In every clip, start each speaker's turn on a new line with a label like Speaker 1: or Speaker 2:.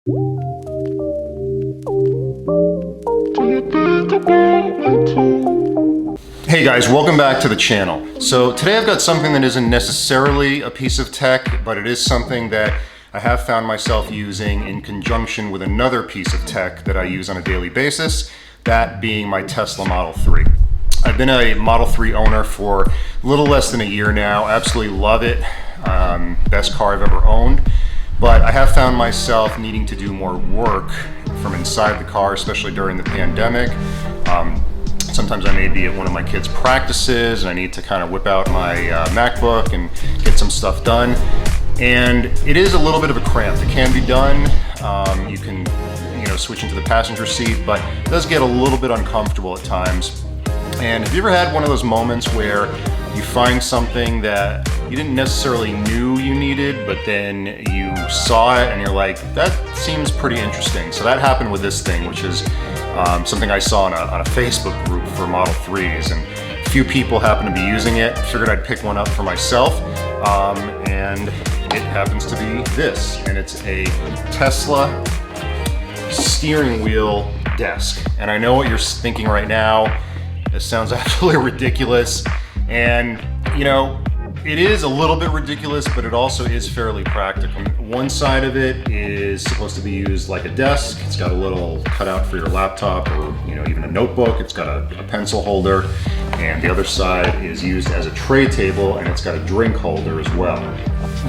Speaker 1: Hey guys, welcome back to the channel. So today I've got something that isn't necessarily a piece of tech, but it is something that I have found myself using in conjunction with another piece of tech that I use on a daily basis, that being my Tesla Model 3. I've been a Model 3 owner for a little less than a year now. Absolutely love it. Best car I've ever owned. But I have found myself needing to do more work from inside the car, especially during the pandemic. Sometimes I may be at one of my kids' practices and I need to kind of whip out my MacBook and get some stuff done. And it is a little bit of a cramp. It can be done. You can, switch into the passenger seat, but it does get a little bit uncomfortable at times. And have you ever had one of those moments where you find something that you didn't necessarily knew you needed, but then you saw it and you're like, that seems pretty interesting. So that happened with this thing, which is something I saw on a Facebook group for Model 3s, and a few people happen to be using it. Figured I'd pick one up for myself, and it happens to be this, and it's a Tesla steering wheel desk. And I know what you're thinking right now. This sounds absolutely ridiculous, and it is a little bit ridiculous, but it also is fairly practical. One side of it is supposed to be used like a desk. It's got a little cutout for your laptop or even a notebook. It's got a pencil holder, and the other side is used as a tray table, and it's got a drink holder as well.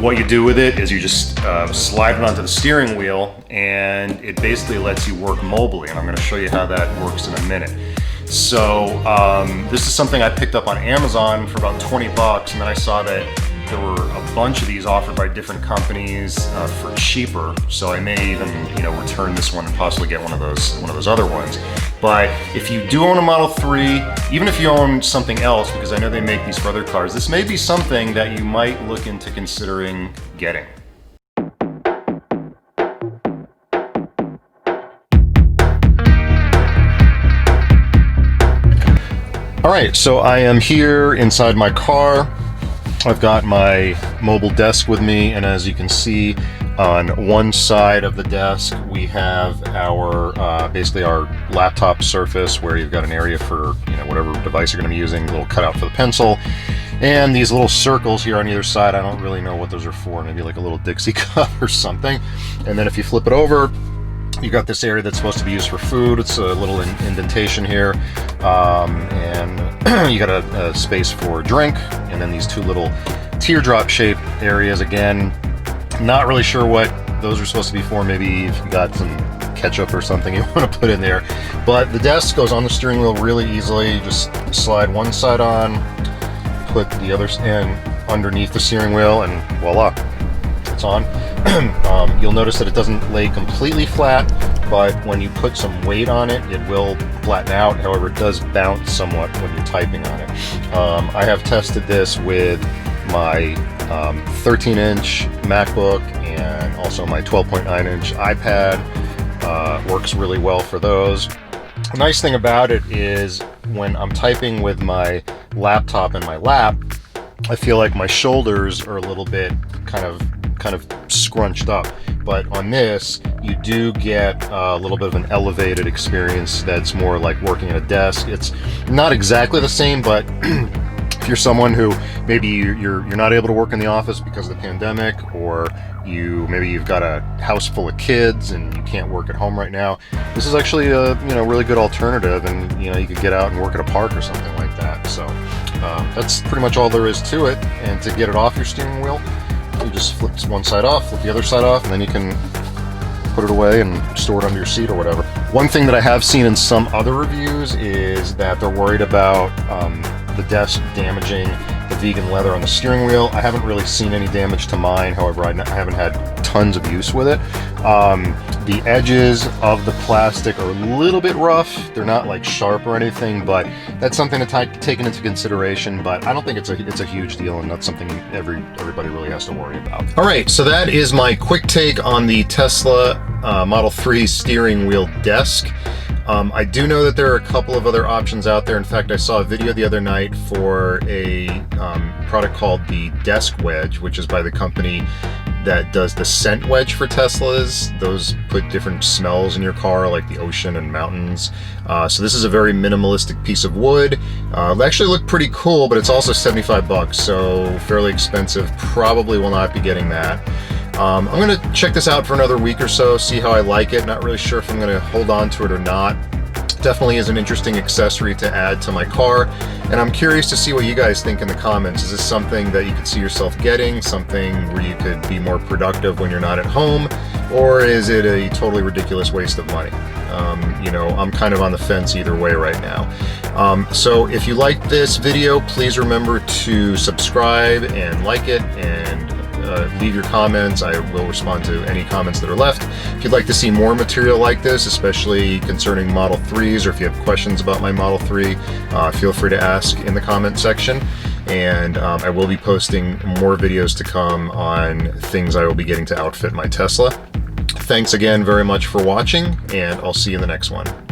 Speaker 1: What you do with it is you just slide it onto the steering wheel, and it basically lets you work mobily, and I'm going to show you how that works in a minute. So this is something I picked up on Amazon for about 20 bucks, and then I saw that there were a bunch of these offered by different companies for cheaper. So I may even return this one and possibly get one of those other ones. But if you do own a Model 3, even if you own something else, because I know they make these for other cars, this may be something that you might look into considering getting. All right, so I am here inside my car. I've got my mobile desk with me, and as you can see, on one side of the desk we have our basically our laptop surface, where you've got an area for whatever device you're going to be using, a little cutout for the pencil, and these little circles here on either side. I don't really know what those are for, maybe like a little Dixie cup or something. And then if you flip it over, you got this area that's supposed to be used for food. It's a little indentation here, and you got a space for drink, and then these two little teardrop shaped areas. Again, not really sure what those are supposed to be for. Maybe if you got some ketchup or something you want to put in there. But the desk goes on the steering wheel really easily. You just slide one side on, put the other end underneath the steering wheel, and voila, it's on. You'll notice that it doesn't lay completely flat, but when you put some weight on it, it will flatten out. However, it does bounce somewhat when you're typing on it. I have tested this with my 13-inch MacBook and also my 12.9-inch iPad. Works really well for those. The nice thing about it is when I'm typing with my laptop in my lap, I feel like my shoulders are a little bit kind of scrunched up, but on this you do get a little bit of an elevated experience that's more like working at a desk. It's not exactly the same, but if you're someone who maybe you're not able to work in the office because of the pandemic, or maybe you've got a house full of kids and you can't work at home right now, this is actually a really good alternative, and you could get out and work at a park or something like that. So that's pretty much all there is to it. And to get it off your steering wheel, you just flip one side off, flip the other side off, and then you can put it away and store it under your seat or whatever. One thing that I have seen in some other reviews is that they're worried about the desk damaging the vegan leather on the steering wheel. I haven't really seen any damage to mine. However, I haven't had tons of use with it. The edges of the plastic are a little bit rough. They're not like sharp or anything, but that's something to take into consideration. But I don't think it's a huge deal, and that's something everybody really has to worry about. All right, so that is my quick take on the Tesla Model 3 steering wheel desk. I do know that there are a couple of other options out there. In fact, I saw a video the other night for a product called the Desk Wedge, which is by the company that does the scent wedge for Teslas. Those put different smells in your car, like the ocean and mountains. So this is a very minimalistic piece of wood. It actually looked pretty cool, but it's also 75 bucks, so fairly expensive. Probably will not be getting that. I'm gonna check this out for another week or so, see how I like it. Not really sure if I'm gonna hold on to it or not. Definitely is an interesting accessory to add to my car, and I'm curious to see what you guys think in the comments. Is this something that you could see yourself getting, something where you could be more productive when you're not at home, or is it a totally ridiculous waste of money? You know, I'm kind of on the fence either way right now. So if you liked this video, please remember to subscribe and like it, and leave your comments. I will respond to any comments that are left. If you'd like to see more material like this, especially concerning Model 3s, or if you have questions about my Model 3, feel free to ask in the comment section. And I will be posting more videos to come on things I will be getting to outfit my Tesla. Thanks again very much for watching, and I'll see you in the next one.